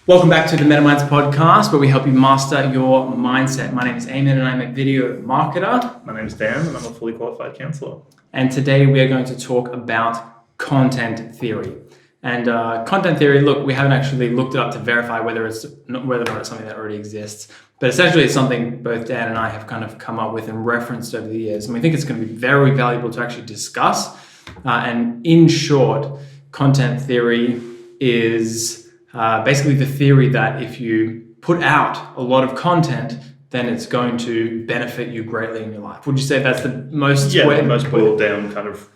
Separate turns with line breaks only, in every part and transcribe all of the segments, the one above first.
Welcome back to the MetaMinds podcast, where we help you master your mindset. My name is Eamon and I'm a video marketer.
My name is Dan and I'm a fully qualified counselor.
And today we are going to talk about content theory. And content theory, look, we haven't actually looked it up to verify whether or not it's something that already exists. But essentially it's something both Dan and I have kind of come up with and referenced over the years. And we think it's going to be very valuable to actually discuss. And in short, content theory is basically the theory that if you put out a lot of content, then it's going to benefit you greatly in your life. Would you say that's the most
most boiled down kind of,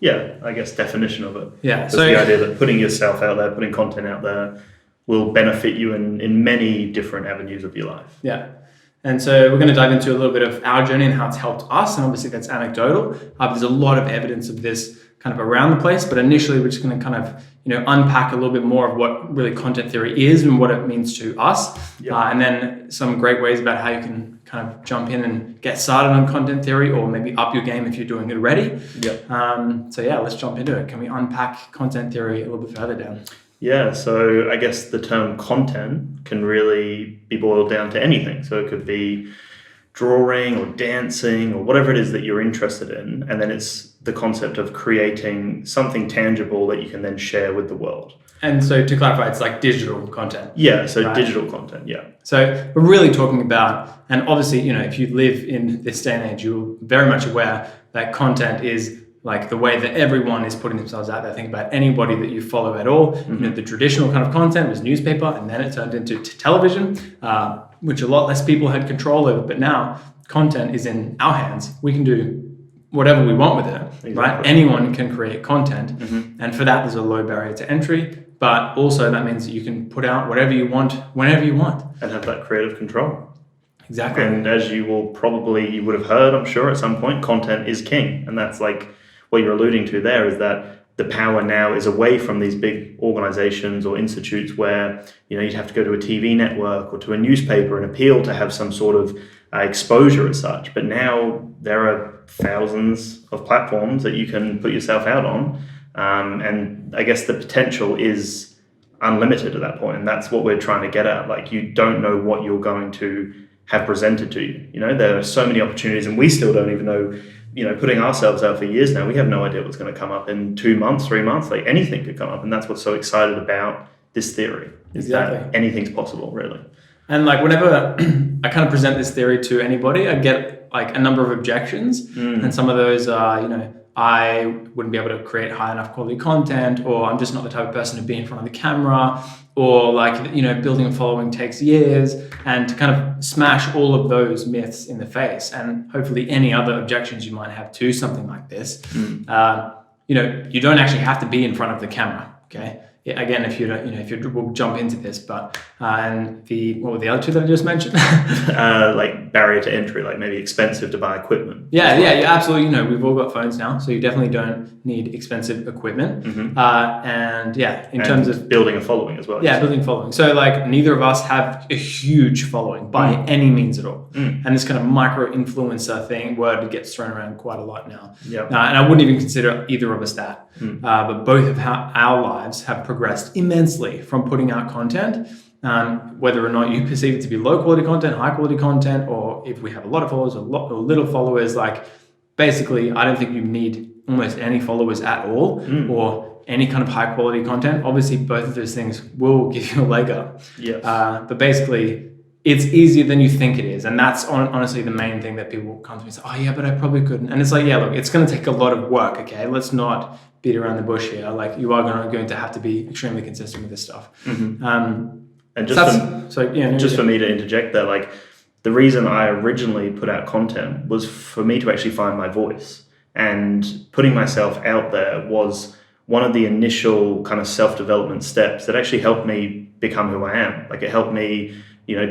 I guess definition of it.
Yeah.
So the idea that putting yourself out there, putting content out there will benefit you in many different avenues of your life.
Yeah. And so we're going to dive into a little bit of our journey and how it's helped us. And obviously that's anecdotal. There's a lot of evidence of this kind of around the place, but initially we're just going to kind of, unpack a little bit more of what really content theory is and what it means to us.
Yeah.
And then some great ways about how you can kind of jump in and get started on content theory, or maybe up your game if you're doing it already.
Yeah.
Let's jump into it. Can we unpack content theory a little bit further down?
Yeah, so I guess the term content can really be boiled down to anything. So it could be drawing or dancing or whatever it is that you're interested in. And then it's the concept of creating something tangible that you can then share with the world.
And so to clarify, it's like digital content.
Yeah, so digital content, yeah.
So we're really talking about, and obviously, if you live in this day and age, you're very much aware that content is like the way that everyone is putting themselves out there. Think about anybody that you follow at all.
Mm-hmm.
The traditional kind of content was newspaper, and then it turned into television, which a lot less people had control over. But now content is in our hands. We can do whatever we want with it,
exactly.
Right? Anyone can create content.
Mm-hmm.
And for that, there's a low barrier to entry. But also that means that you can put out whatever you want, whenever you want.
And have that creative control.
Exactly.
And as you would have heard, I'm sure at some point, content is king. And that's like what you're alluding to there, is that the power now is away from these big organizations or institutes where, you'd have to go to a TV network or to a newspaper and appeal to have some sort of exposure as such. But now there are thousands of platforms that you can put yourself out on. And I guess the potential is unlimited at that point. And that's what we're trying to get at. Like, you don't know what you're going to have presented to you. There are so many opportunities, and we still don't even know, putting ourselves out for years now, we have no idea what's going to come up in 2 months, 3 months, like anything could come up. And that's what's so excited about this theory.
Exactly.
That anything's possible, really.
And like whenever I kind of present this theory to anybody, I get like a number of objections. And some of those are, I wouldn't be able to create high enough quality content, or I'm just not the type of person to be in front of the camera, or like, building a following takes years, and to kind of smash all of those myths in the face. And hopefully any other objections you might have to something like this, you don't actually have to be in front of the camera. Okay. Again, if you don't, we'll jump into this, but and what were the other two that I just mentioned?
Like barrier to entry, like maybe expensive to buy equipment.
Yeah, absolutely. We've all got phones now, so you definitely don't need expensive equipment.
Mm-hmm.
In terms of
building a following as well.
Yeah, building following. So like neither of us have a huge following by any means at all. And this kind of micro influencer word gets thrown around quite a lot now.
Yeah.
And I wouldn't even consider either of us that. But both of our lives have progressed immensely from putting out content, whether or not you perceive it to be low quality content, high quality content, or if we have a lot of followers or little followers. Like basically, I don't think you need almost any followers at all, or any kind of high quality content. Obviously, both of those things will give you a leg up.
Yes.
But basically, it's easier than you think it is. And that's honestly the main thing that people come to me and say, oh yeah, but I probably couldn't. And it's like, yeah, look, it's going to take a lot of work, okay? Let's not beat around the bush here. Like, you are going to have to be extremely consistent with this stuff.
Mm-hmm.
And
just for me to interject there, like the reason I originally put out content was for me to actually find my voice. And putting myself out there was one of the initial kind of self-development steps that actually helped me become who I am. Like, it helped me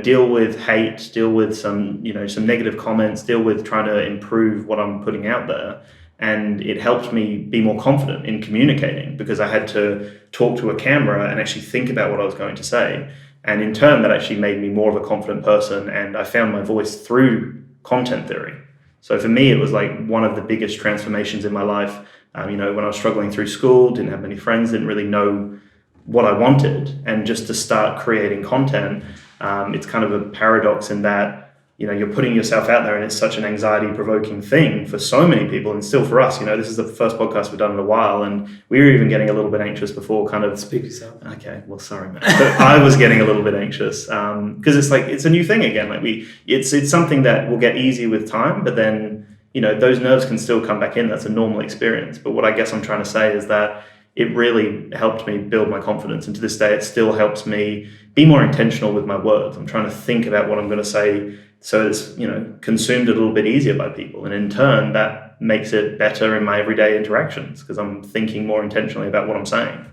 deal with hate, deal with some negative comments, deal with trying to improve what I'm putting out there. And it helped me be more confident in communicating, because I had to talk to a camera and actually think about what I was going to say. And in turn, that actually made me more of a confident person. And I found my voice through content theory. So for me, it was like one of the biggest transformations in my life. When I was struggling through school, didn't have many friends, didn't really know what I wanted. And just to start creating content, it's kind of a paradox in that, you know, you're putting yourself out there and it's such an anxiety provoking thing for so many people, and still for us. You know, this is the first podcast we've done in a while, and we were even getting a little bit anxious before kind of...
Speak yourself.
Okay, well, sorry, man. But I was getting a little bit anxious because it's like, it's a new thing again. Like it's something that will get easy with time, but then, you know, those nerves can still come back in. That's a normal experience. But what I guess I'm trying to say is that it really helped me build my confidence. And to this day, it still helps me be more intentional with my words. I'm trying to think about what I'm going to say so it's, you know, consumed a little bit easier by people. And in turn, that makes it better in my everyday interactions because I'm thinking more intentionally about what I'm saying.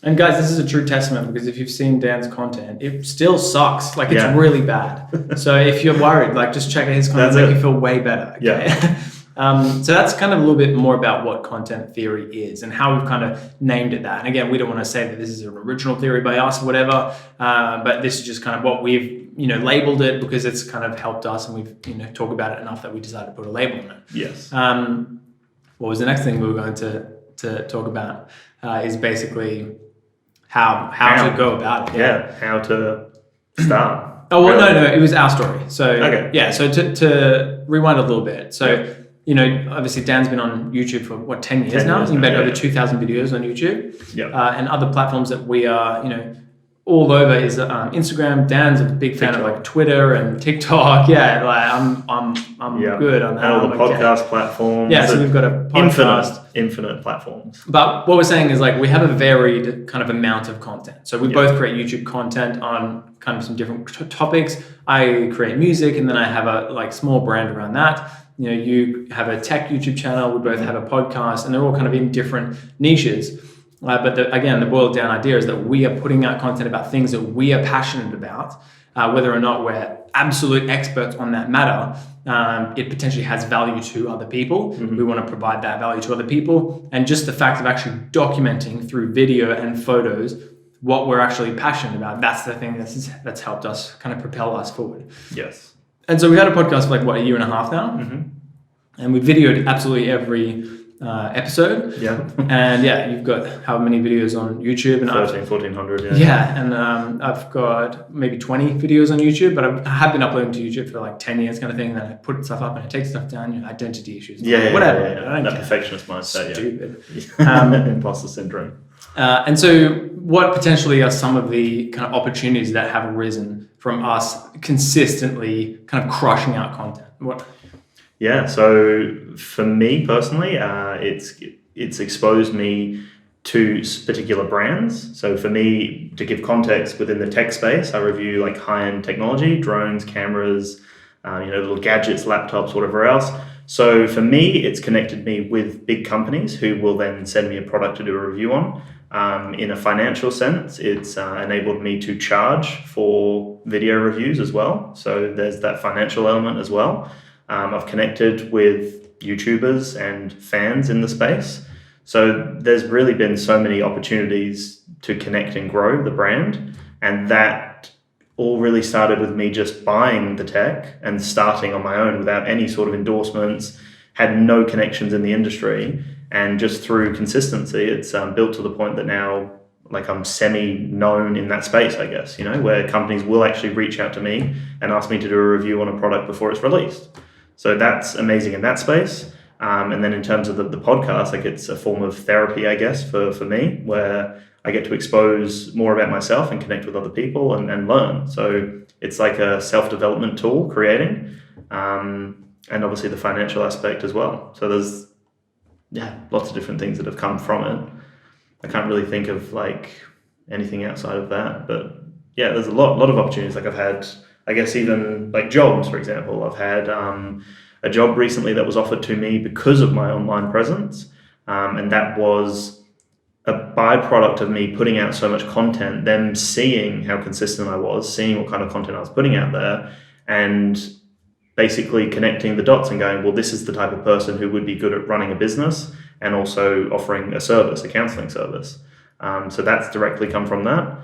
And guys, this is a true testament, because if you've seen Dan's content, it still sucks. Like, it's really bad. So if you're worried, like, just check out his content, make you feel way better. Okay?
Yeah.
So that's kind of a little bit more about what content theory is and how we've kind of named it that. And again, we don't want to say that this is an original theory by us or whatever, but this is just kind of what we've, you know, labeled it because it's kind of helped us, and we've, you know, talked about it enough that we decided to put a label on it.
Yes.
What was the next thing we were going to talk about? Is basically how to go about it.
Yeah, how to start.
Oh, well, no, it was our story. So,
okay.
Yeah, so to rewind a little bit. So, you know, obviously Dan's been on YouTube for 10 years now. He's made over 2,000 videos on YouTube. And other platforms that we are, you know, all over is Instagram. Dan's a big fan of like Twitter and TikTok. Yeah, like I'm good on that.
And all the podcast platforms.
Yeah, so we've got a podcast.
Infinite platforms.
But what we're saying is, like, we have a varied kind of amount of content. So we both create YouTube content on kind of some different topics. I create music, and then I have a like small brand around that. You know, you have a tech YouTube channel. We both have a podcast, and they're all kind of in different niches. But the boiled down idea is that we are putting out content about things that we are passionate about, whether or not we're absolute experts on that matter. It potentially has value to other people. Mm-hmm. We want to provide that value to other people. And just the fact of actually documenting through video and photos what we're actually passionate about, that's the thing that's helped us kind of propel us forward.
Yes.
And so we had a podcast for like, a year and a half now. Mm-hmm. And we videoed absolutely every episode.
Yeah.
And you've got how many videos on YouTube? And
1,400.
Yeah. And I've got maybe 20 videos on YouTube, but I have been uploading to YouTube for like 10 years kind of thing. And then I put stuff up and I take stuff down, you know, identity issues. Whatever.
Yeah. That perfectionist mindset.
Stupid.
Imposter syndrome.
And so what potentially are some of the kind of opportunities that have arisen from us consistently kind of crushing out content? What?
Yeah, so for me personally, it's exposed me to particular brands. So for me, to give context within the tech space, I review like high-end technology, drones, cameras, little gadgets, laptops, whatever else. So for me, it's connected me with big companies who will then send me a product to do a review on. In a financial sense, it's enabled me to charge for video reviews as well. So there's that financial element as well. I've connected with YouTubers and fans in the space. So there's really been so many opportunities to connect and grow the brand. And that all really started with me just buying the tech and starting on my own without any sort of endorsements, had no connections in the industry. And just through consistency, it's built to the point that now, like, I'm semi-known in that space, I guess, you know, where companies will actually reach out to me and ask me to do a review on a product before it's released. So that's amazing in that space. And then in terms of the podcast, like, it's a form of therapy, I guess, for me, where I get to expose more about myself and connect with other people and learn. So it's like a self-development tool, creating, and obviously the financial aspect as well. So there's lots of different things that have come from it. I can't really think of like anything outside of that, but there's a lot of opportunities. Like, I've had, I guess, even like jobs, for example. I've had a job recently that was offered to me because of my online presence, and that was a byproduct of me putting out so much content, them seeing how consistent I was, seeing what kind of content I was putting out there, and basically connecting the dots and going, well, this is the type of person who would be good at running a business and also offering a service, a counseling service. So that's directly come from that.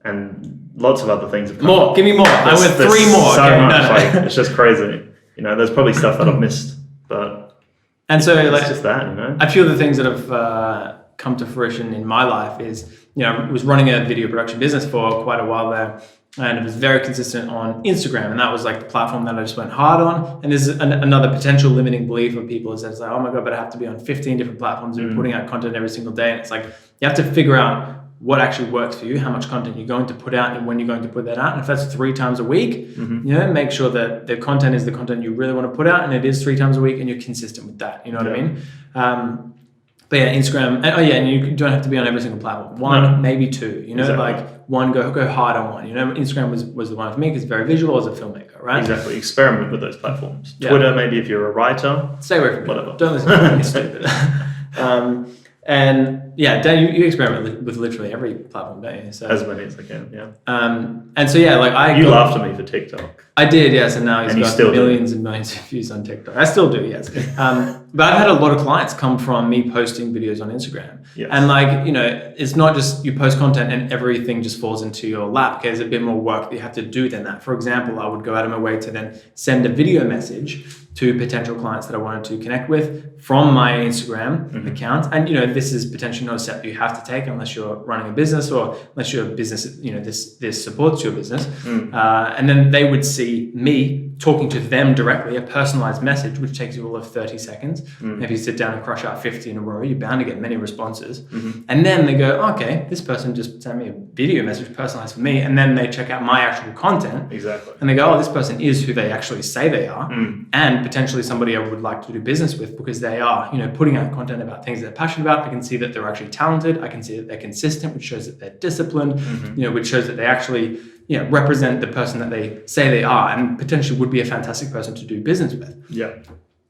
And lots of other things have come.
More, give me more. I went 3 more.
So much. Like, it's just crazy. You know, there's probably stuff that I've missed, but
and so
it's
like,
just that, you know.
A few of the things that have come to fruition in my life is I was running a video production business for quite a while there. And it was very consistent on Instagram. And that was like the platform that I just went hard on. And there's another potential limiting belief of people is that it's like, oh my God, but I have to be on 15 different platforms and putting out content every single day. And it's like, you have to figure out what actually works for you, how much content you're going to put out and when you're going to put that out. And if that's 3 times a week, make sure that the content is the content you really want to put out and it is 3 times a week and you're consistent with that. You know what I mean? But yeah, Instagram, and you don't have to be on every single platform. 1, maybe 2, exactly. Like 1, go hard on 1. Instagram was the one for me because it's very visual as a filmmaker, right?
Exactly. Experiment with those platforms. Twitter, maybe if you're a writer.
Stay away from
whatever.
Don't listen to me, stupid. And yeah, Dan, you experiment with literally every platform, don't you? So,
as many as I can, yeah.
And so yeah, like
you laughed at me for TikTok.
I did, yes, and now he's got millions
do.
And millions of views on TikTok. I still do, yes. But I've had a lot of clients come from me posting videos on Instagram.
Yes.
And it's not just you post content and everything just falls into your lap. There's a bit more work that you have to do than that. For example, I would go out of my way to then send a video message to potential clients that I wanted to connect with from my Instagram account. And, this is potentially not a step you have to take unless you're running a business or unless your business, this supports your business. And then they would see me talking to them directly, a personalized message, which takes you all of 30 seconds. If you sit down and crush out 50 in a row, you're bound to get many responses. And then they go, okay, this person just sent me a video message personalized for me. And then they check out my actual content.
Exactly.
And they go, oh, this person is who they actually say they are. And potentially somebody I would like to do business with because they are, putting out content about things they're passionate about. I can see that they're actually talented. I can see that they're consistent, which shows that they're disciplined, which shows that they actually, represent the person that they say they are and potentially would be a fantastic person to do business with.
Yeah.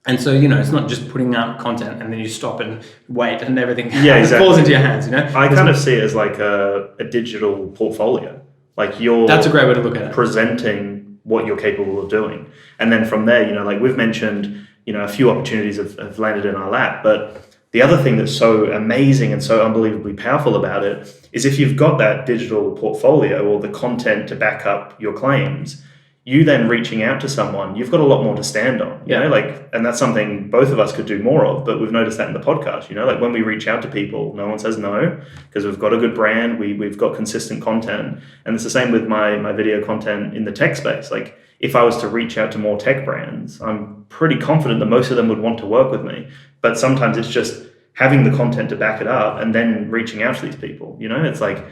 And so, it's not just putting out content and then you stop and wait and everything
exactly.
falls into your hands,
I kind of see it as like a digital portfolio. Like
that's a great way to look at it.
Presenting what you're capable of doing. And then from there, like we've mentioned, a few opportunities have landed in our lap, but the other thing that's so amazing and so unbelievably powerful about it is if you've got that digital portfolio or the content to back up your claims, you then reaching out to someone, you've got a lot more to stand on, and that's something both of us could do more of, but we've noticed that in the podcast, like when we reach out to people, no one says no because we've got a good brand, we've got consistent content. And it's the same with my video content in the tech space. Like if I was to reach out to more tech brands, I'm pretty confident that most of them would want to work with me. But sometimes it's just having the content to back it up and then reaching out to these people. It's like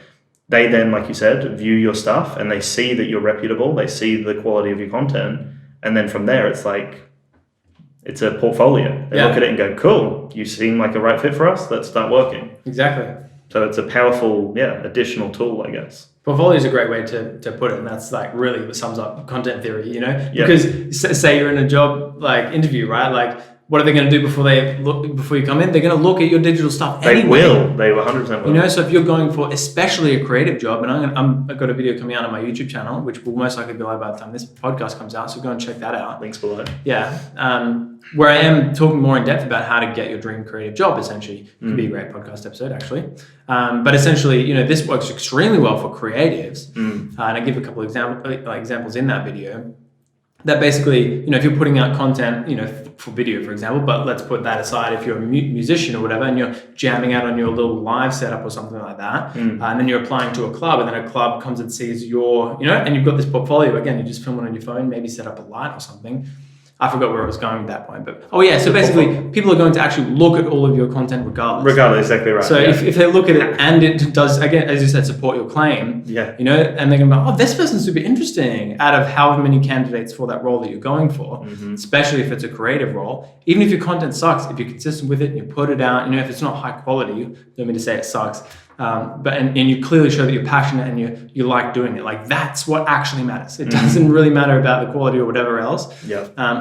they then, like you said, view your stuff and they see that you're reputable. They see the quality of your content. And then from there, it's like, it's a portfolio. They look at it and go, cool, you seem like a right fit for us. Let's start working.
Exactly.
So it's a powerful, additional tool, I guess.
Portfolio is a great way to put it, and that's like really what sums up content theory, Because say you're in a job like interview, right? Like, what are they going to do before you come in? They're going to look at your digital stuff anyway.
They will. They 100% will.
So if you're going for especially a creative job, and I've got a video coming out on my YouTube channel, which will most likely be live by the time this podcast comes out, so go and check that out.
Links below.
Yeah. Where I am talking more in depth about how to get your dream creative job, essentially. It could be a great podcast episode, actually. But essentially, this works extremely well for creatives. And I give a couple of examples in that video. That basically, if you're putting out content, for video, for example, but let's put that aside. If you're a musician or whatever, and you're jamming out on your little live setup or something like that, and then you're applying to a club, and then a club comes and sees your, and you've got this portfolio. Again, you just film it on your phone, maybe set up a light or something. I forgot where I was going at that point, but so basically people are going to actually look at all of your content regardless.
Exactly right.
So if they look at it and it does, again, as you said, support your claim, and they're going to be, this person's super interesting out of however many candidates for that role that you're going for, especially if it's a creative role. Even if your content sucks, if you're consistent with it and you put it out, if it's not high quality, you don't mean to say it sucks, but you clearly show that you're passionate and you like doing it. Like that's what actually matters. It doesn't really matter about the quality or whatever else.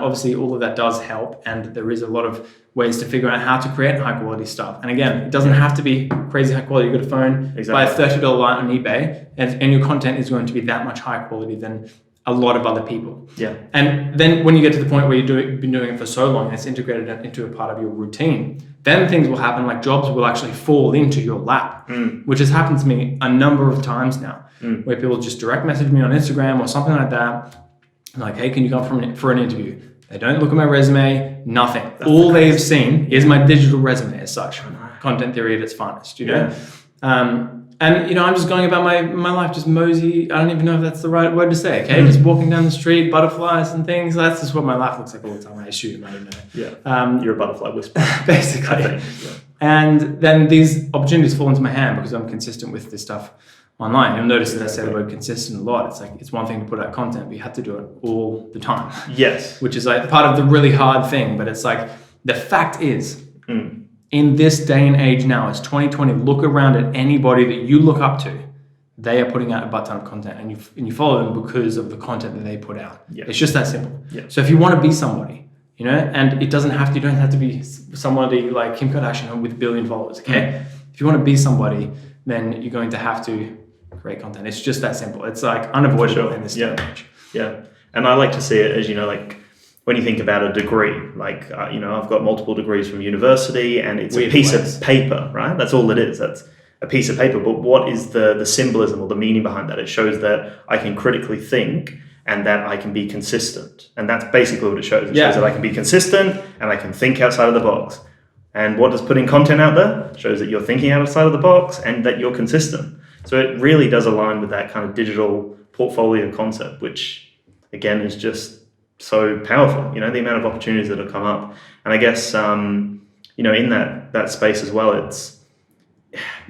Obviously, all of that does help, and there is a lot of ways to figure out how to create high quality stuff. And again, it doesn't have to be crazy high quality. You've got a phone, buy a $30 light on eBay, and your content is going to be that much higher quality than a lot of other people. And then when you get to the point where you've been doing it for so long, it's integrated into a part of your routine, then things will happen, like jobs will actually fall into your lap, which has happened to me a number of times now, where people just direct message me on Instagram or something like that, like, hey, can you come for an interview? They don't look at my resume, nothing. All they've seen is my digital resume as such. Content theory at its finest, And, you know, I'm just going about my life, just mosey. I don't even know if that's the right word to say, okay? Just walking down the street, butterflies and things. That's just what my life looks like all the time, I assume. I don't know.
Yeah. You're a butterfly whisperer.
Basically.
I think. Yeah.
And then these opportunities fall into my hand because I'm consistent with this stuff online. You'll notice that I say the word consistent a lot. It's like, it's one thing to put out content, but you have to do it all the time.
Yes.
Which is like part of the really hard thing. But it's like, the fact is, in this day and age now, it's 2020, look around at anybody that you look up to. They are putting out a butt ton of content, and you follow them because of the content that they put out.
Yeah.
It's just that simple.
Yeah.
So if you want to be somebody, you know, and you don't have to be somebody like Kim Kardashian with 1 billion followers, okay? If you want to be somebody, then you're going to have to create content. It's just that simple. It's like unavoidable in this day and age.
Yeah. And I like to see it as, you know, like when you think about a degree, like, you know, I've got multiple degrees from university and it's a piece of paper, right? That's all it is. That's a piece of paper. But what is the symbolism or the meaning behind that? It shows that I can critically think and that I can be consistent. And that's basically what it shows. It shows that I can be consistent and I can think outside of the box. And what does putting content out there? It shows that you're thinking outside of the box and that you're consistent. So it really does align with that kind of digital portfolio concept, which again is just so powerful, you know, the amount of opportunities that have come up. And I guess, you know, in that space as well, it's,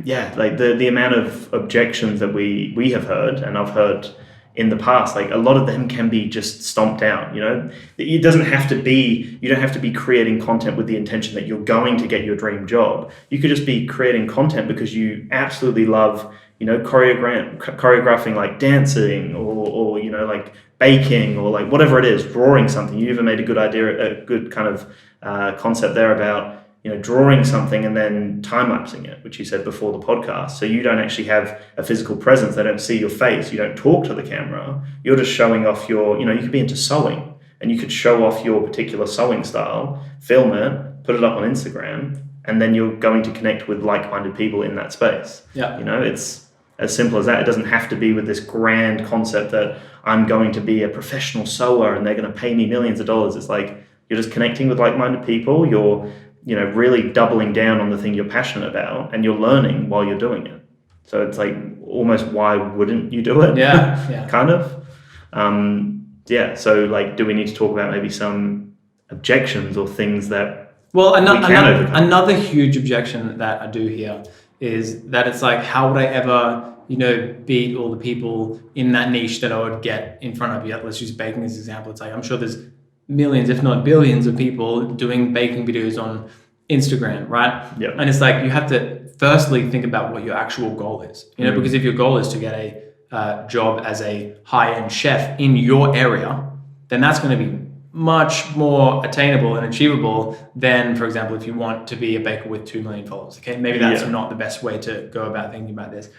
like the amount of objections that we have heard, and I've heard in the past, like a lot of them can be just stomped out, you know. It doesn't have to be, you don't have to be creating content with the intention that you're going to get your dream job. You could just be creating content because you absolutely love, you know, choreographing like dancing or, you know, like baking or like whatever it is, drawing something. You even made a good kind of concept there about, you know, drawing something and then time-lapsing it, which you said before the podcast. So you don't actually have a physical presence. They don't see your face. You don't talk to the camera. You're just showing off your, you know, you could be into sewing and you could show off your particular sewing style, film it, put it up on Instagram, and then you're going to connect with like-minded people in that space.
Yeah.
You know, it's as simple as that. It doesn't have to be with this grand concept that I'm going to be a professional sewer and they're going to pay me millions of dollars. It's like you're just connecting with like-minded people. You're, you know, really doubling down on the thing you're passionate about and you're learning while you're doing it. So it's like almost why wouldn't you do it?
Yeah.
Kind of. So like, do we need to talk about maybe some objections or things that
another huge objection that I do hear is that it's like, how would I ever, you know, beat all the people in that niche that I would get in front of? Yeah, let's use baking as an example. It's like, I'm sure there's millions, if not billions of people doing baking videos on Instagram, right?
Yeah.
And it's like, you have to firstly think about what your actual goal is, you know, because if your goal is to get a job as a high-end chef in your area, then that's going to be much more attainable and achievable than, for example, if you want to be a baker with 2 million followers. Okay, maybe that's not the best way to go about thinking about this.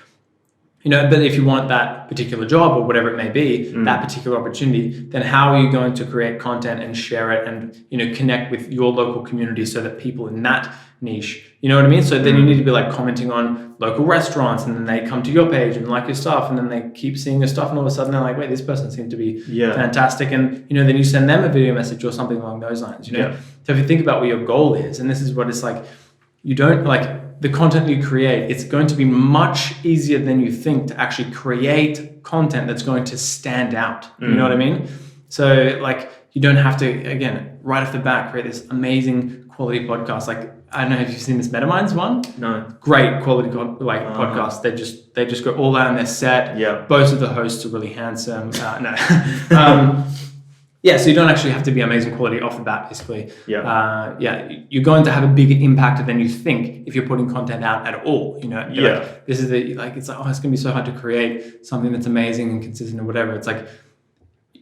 You know, but if you want that particular job or whatever it may be, that particular opportunity, then how are you going to create content and share it and, you know, connect with your local community so that people in that niche, you know what I mean? So then you need to be like commenting on local restaurants and then they come to your page and like your stuff and then they keep seeing your stuff and all of a sudden they're like, wait, this person seemed to be fantastic. And, you know, then you send them a video message or something along those lines, you know? So if you think about what your goal is, and this is what it's like, you don't like, the content you create, it's going to be much easier than you think to actually create content that's going to stand out. You know what I mean? So like, you don't have to, again, right off the bat, create this amazing quality podcast. Like, I don't know if you've seen this MetaMinds one.
No.
Great quality podcast. They just go all out on their set.
Yeah.
Both of the hosts are really handsome. Yeah, so you don't actually have to be amazing quality off the bat, basically. You're going to have a bigger impact than you think if you're putting content out at all. You know, like, this is it's like, oh, it's gonna be so hard to create something that's amazing and consistent or whatever. It's like,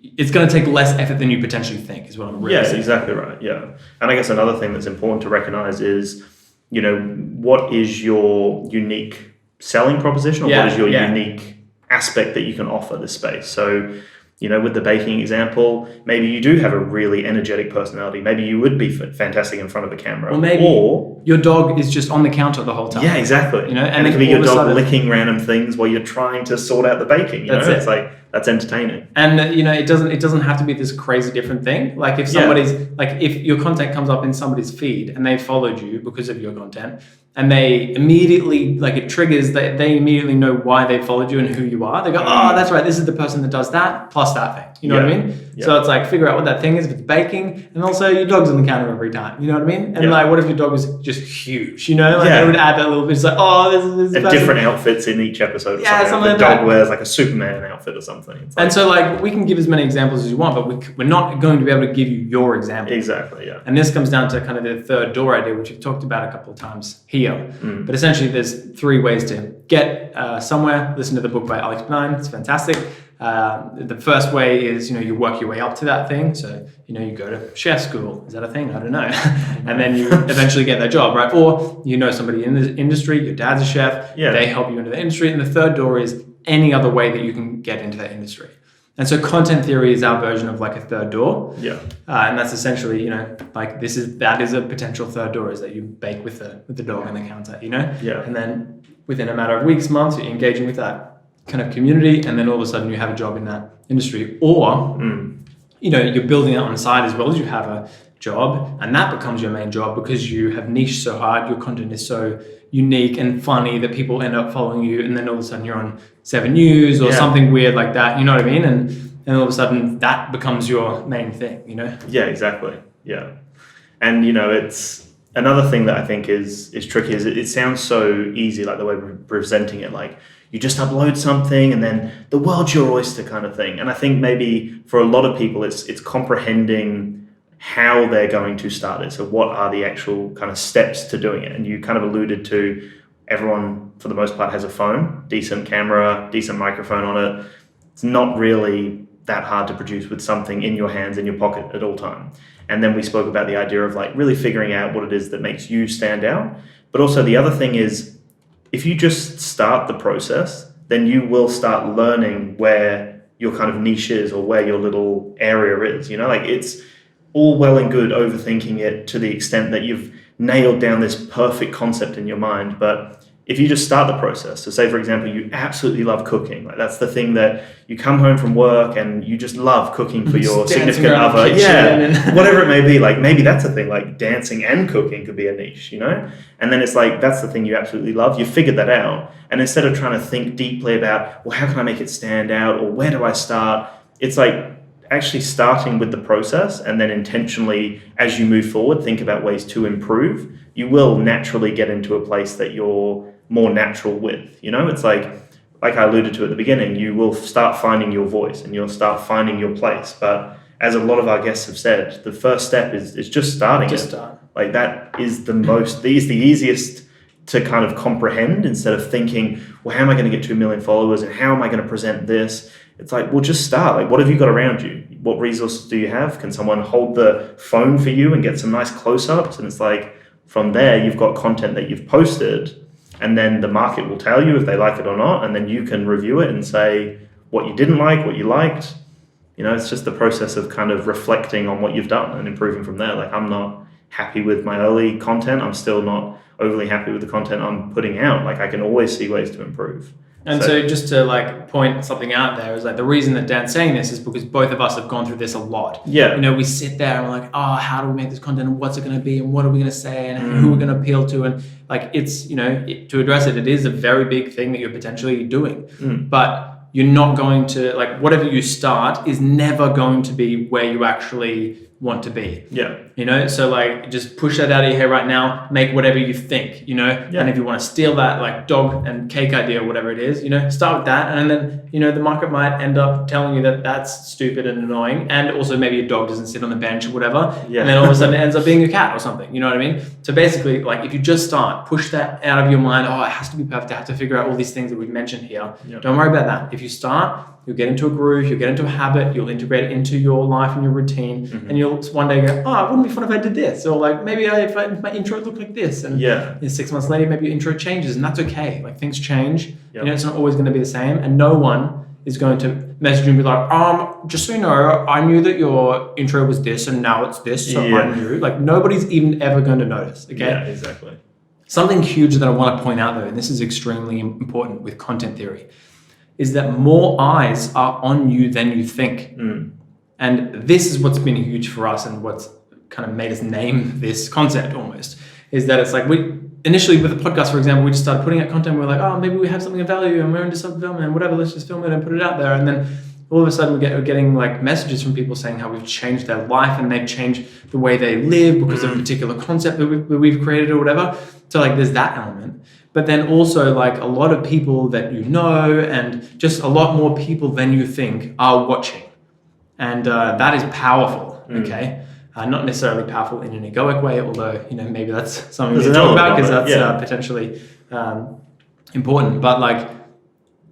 it's going to take less effort than you potentially think, is what I'm really saying.
Exactly right. Yeah, and I guess another thing that's important to recognize is, you know, what is your unique selling proposition, or what is your unique aspect that you can offer this space? So, you know, with the baking example, maybe you do have a really energetic personality. Maybe you would be fantastic in front of a camera.
Or maybe your dog is just on the counter the whole time.
Yeah, exactly.
You know,
and it could be your dog licking random things while you're trying to sort out the baking. You know, it's like, that's entertaining.
And you know, it doesn't have to be this crazy different thing. Like if somebody's like, if your content comes up in somebody's feed and they followed you because of your content, and they immediately, like, it triggers that they immediately know why they followed you and who you are. They go, oh, that's right, this is the person that does that plus that thing. You know what I mean?
Yeah.
So it's like, figure out what that thing is, if it's baking, and also your dog's on the counter every time. You know what I mean? And like, what if your dog was just huge? You know, like, it would add that little bit. It's like, oh, this
and different outfits in each episode.
Yeah, something
like the dog wears like a Superman outfit or something. It's like,
and so, like, we can give as many examples as you want, but we're not going to be able to give you your example.
Exactly, yeah.
And this comes down to kind of the third door idea, which we've talked about a couple of times here. But essentially, there's 3 ways to get somewhere. Listen to the book by Alex Pine. It's fantastic. The first way is, you work your way up to that thing. So, you go to chef school. Is that a thing? I don't know. And then you eventually get that job, right? Or somebody in the industry, your dad's a chef.
Yeah.
They help you into the industry. And the third door is any other way that you can get into that industry. And so content theory is our version of like a third door.
Yeah.
And that's essentially, like that is a potential third door, is that you bake with the dog on the counter,
Yeah.
And then within a matter of weeks, months, you're engaging with that kind of community, and then all of a sudden you have a job in that industry. Or, you're building it on the side as well as you have a job, and that becomes your main job because you have niched so hard, your content is so unique and funny that people end up following you, and then all of a sudden you're on 7 News or something weird like that, you know what I mean? And all of a sudden that becomes your main thing,
Yeah, exactly. Yeah. And, it's another thing that I think is tricky is it sounds so easy, like the way we're presenting it, like you just upload something and then the world's your oyster kind of thing. And I think maybe for a lot of people, it's comprehending how they're going to start it. So what are the actual kind of steps to doing it? And you kind of alluded to everyone, for the most part, has a phone, decent camera, decent microphone on it. It's not really that hard to produce with something in your hands, in your pocket at all time. And then we spoke about the idea of like really figuring out what it is that makes you stand out. But also the other thing is, if you just start the process, then you will start learning where your kind of niche is or where your little area is. Like it's all well and good overthinking it to the extent that you've nailed down this perfect concept in your mind. But if you just start the process, so say, for example, you absolutely love cooking, like that's the thing that you come home from work and you just love cooking for your significant other. Yeah, whatever it may be, like maybe that's a thing, like dancing and cooking could be a niche, And then it's like, that's the thing you absolutely love. You figured that out. And instead of trying to think deeply about, well, how can I make it stand out? Or where do I start? It's like actually starting with the process, and then intentionally, as you move forward, think about ways to improve. You will naturally get into a place that you're more natural with, It's like I alluded to at the beginning, you will start finding your voice and you'll start finding your place. But as a lot of our guests have said, the first step is just starting.
Start.
Like that is the easiest to kind of comprehend, instead of thinking, well, how am I going to get to 1 million followers and how am I going to present this? It's like, well, just start. Like, what have you got around you? What resources do you have? Can someone hold the phone for you and get some nice close-ups? And it's like, from there, you've got content that you've posted, and then the market will tell you if they like it or not, and then you can review it and say what you didn't like, what you liked. It's just the process of kind of reflecting on what you've done and improving from there. Like, I'm not happy with my early content. I'm still not overly happy with the content I'm putting out. Like, I can always see ways to improve.
And so just to like point something out there is like, the reason that Dan's saying this is because both of us have gone through this a lot.
Yeah.
We sit there and we're like, oh, how do we make this content, and what's it going to be, and what are we going to say, and who we're going to appeal to, and like it's to address it is a very big thing that you're potentially doing, but you're not going to, like, whatever you start is never going to be where you actually want to be.
Yeah.
So like, just push that out of your head right now, make whatever you think, and if you want to steal that like dog and cake idea or whatever it is, start with that, and then the market might end up telling you that that's stupid and annoying, and also maybe a dog doesn't sit on the bench or whatever, and then all of a sudden it ends up being a cat or something, you know what I mean? So basically, like, if you just start, push that out of your mind, oh, it has to be perfect, I have to figure out all these things that we've mentioned here. Don't worry about that. If you start, you'll get into a groove, you'll get into a habit, you'll integrate it into your life and your routine, and you'll one day go, oh, it wouldn't be fun if I did this, or like maybe if my intro looked like this, and 6 months later maybe your intro changes, and that's okay. Like, things change. It's not always going to be the same, and no one is going to message you and be like, just so you know, I knew that your intro was this and now it's this, so I knew. Like, nobody's even ever going to notice. Okay.
Yeah, exactly.
Something huge that I want to point out, though, and this is extremely important with content theory, is that more eyes are on you than you think. And this is what's been huge for us, and what's kind of made us name this concept almost, is that it's like initially with the podcast, for example, we just started putting out content. We're like, oh, maybe we have something of value and we're into self-development, whatever, let's just film it and put it out there. And then all of a sudden we're getting like messages from people saying how we've changed their life and they've changed the way they live because of a particular concept that we've created or whatever. So like there's that element. But then also like a lot of people that you know and just a lot more people than you think are watching. And that is powerful, okay? Not necessarily powerful in an egoic way, although, maybe that's something to talk about because that's potentially important. But like,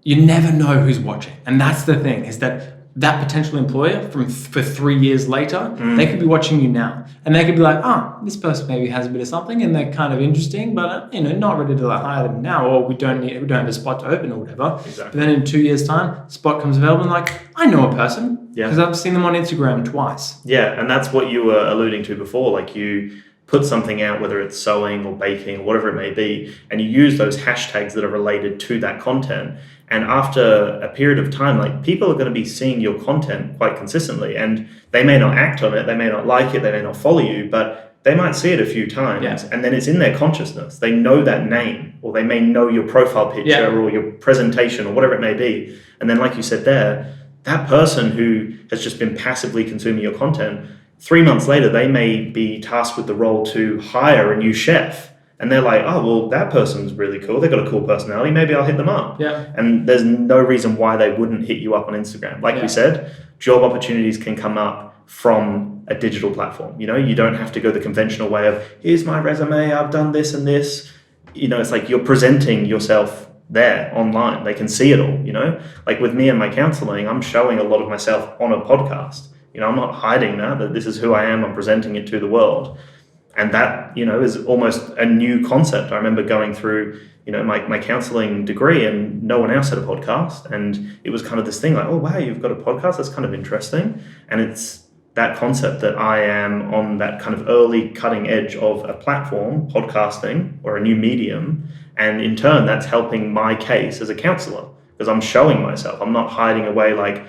you never know who's watching. And that's the thing, is that potential employer for 3 years later, they could be watching you now. And they could be like, this person maybe has a bit of something and they're kind of interesting, but not ready to hire them now, or we don't have a spot to open or whatever.
Exactly.
But then in 2 years' time, spot comes available and like, I know a person because I've seen them on Instagram twice.
Yeah, and that's what you were alluding to before. Like you put something out, whether it's sewing or baking or whatever it may be, and you use those hashtags that are related to that content. And after a period of time, like people are going to be seeing your content quite consistently, and they may not act on it, they may not like it, they may not follow you, but they might see it a few times, and then it's in their consciousness. They know that name, or they may know your profile picture or your presentation or whatever it may be. And then like you said there, that person who has just been passively consuming your content, 3 months later, they may be tasked with the role to hire a new chef. And they're like, oh, well, that person's really cool. They've got a cool personality. Maybe I'll hit them up.
Yeah.
And there's no reason why they wouldn't hit you up on Instagram. Like we said, job opportunities can come up from a digital platform. You don't have to go the conventional way of, here's my resume, I've done this and this. It's like you're presenting yourself there online. They can see it all, Like with me and my counseling, I'm showing a lot of myself on a podcast. I'm not hiding that this is who I am. I'm presenting it to the world. And that, is almost a new concept. I remember going through, my counseling degree and no one else had a podcast. And it was kind of this thing like, oh, wow, you've got a podcast? That's kind of interesting. And it's that concept that I am on that kind of early cutting edge of a platform, podcasting, or a new medium. And in turn, that's helping my case as a counselor because I'm showing myself. I'm not hiding away like,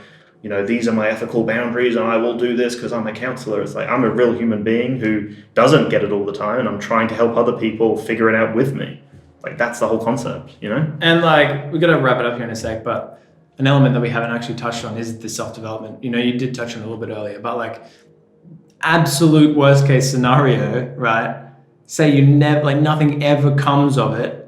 these are my ethical boundaries and I will do this because I'm a counselor. It's like I'm a real human being who doesn't get it all the time and I'm trying to help other people figure it out with me. Like that's the whole concept, And
like, we're going to wrap it up here in a sec, but an element that we haven't actually touched on is the self-development. You did touch on it a little bit earlier, but like absolute worst case scenario, right? Say you never, like nothing ever comes of it.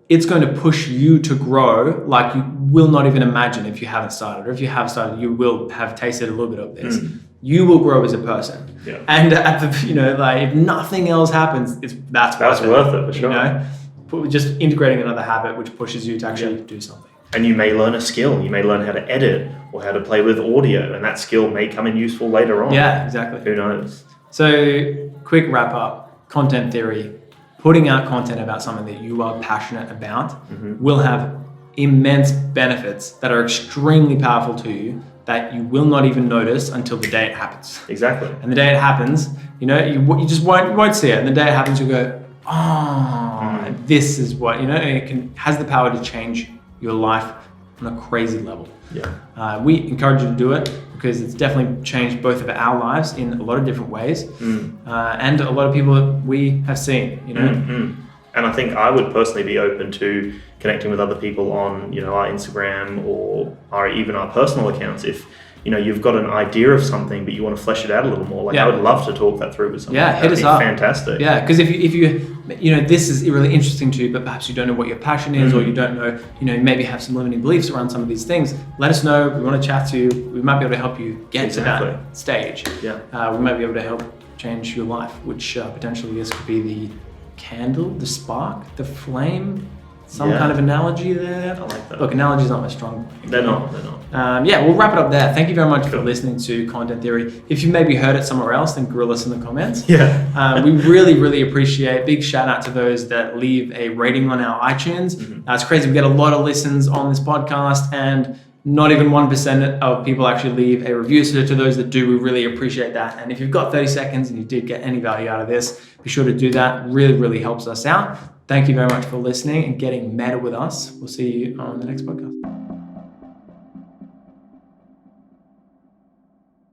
It's going to push you to grow like you will not even imagine if you haven't started. Or if you have started, you will have tasted a little bit of this. You will grow as a person.
Yeah.
And at the, like if nothing else happens, that's
worth it for sure.
Just integrating another habit which pushes you to actually do something.
And you may learn a skill. You may learn how to edit or how to play with audio, and that skill may come in useful later on.
Yeah, exactly.
Who knows?
So, quick wrap up. Content theory. Putting out content about something that you are passionate about will have immense benefits that are extremely powerful to you that you will not even notice until the day it happens.
Exactly.
And the day it happens, you just won't see it. And the day it happens, you go, this is what, and it has the power to change your life on a crazy level.
Yeah.
We encourage you to do it because it's definitely changed both of our lives in a lot of different ways, and a lot of people that we have seen.
And I think I would personally be open to connecting with other people on, our Instagram or even our personal accounts. If you've got an idea of something but you want to flesh it out a little more, like I would love to talk that through with someone.
Yeah, hit us up.
Fantastic.
Yeah, because if you this is really interesting to you, but perhaps you don't know what your passion is, or you don't know, maybe have some limiting beliefs around some of these things. Let us know. We want to chat to you. We might be able to help you get to that stage.
Yeah.
We might be able to help change your life, which potentially this could be the candle, the spark, the flame. Some kind of analogy there.
I like that.
Look, analogies aren't my strong point.
They're not.
We'll wrap it up there. Thank you very much for listening to Content Theory. If you maybe heard it somewhere else, then grill us in the comments.
Yeah.
We really, really appreciate. Big shout out to those that leave a rating on our iTunes. It's crazy. We get a lot of listens on this podcast, and not even 1% of people actually leave a review. So to those that do, we really appreciate that. And if you've got 30 seconds and you did get any value out of this, be sure to do that. Really, really helps us out. Thank you very much for listening and getting meta with us. We'll see you on the next podcast.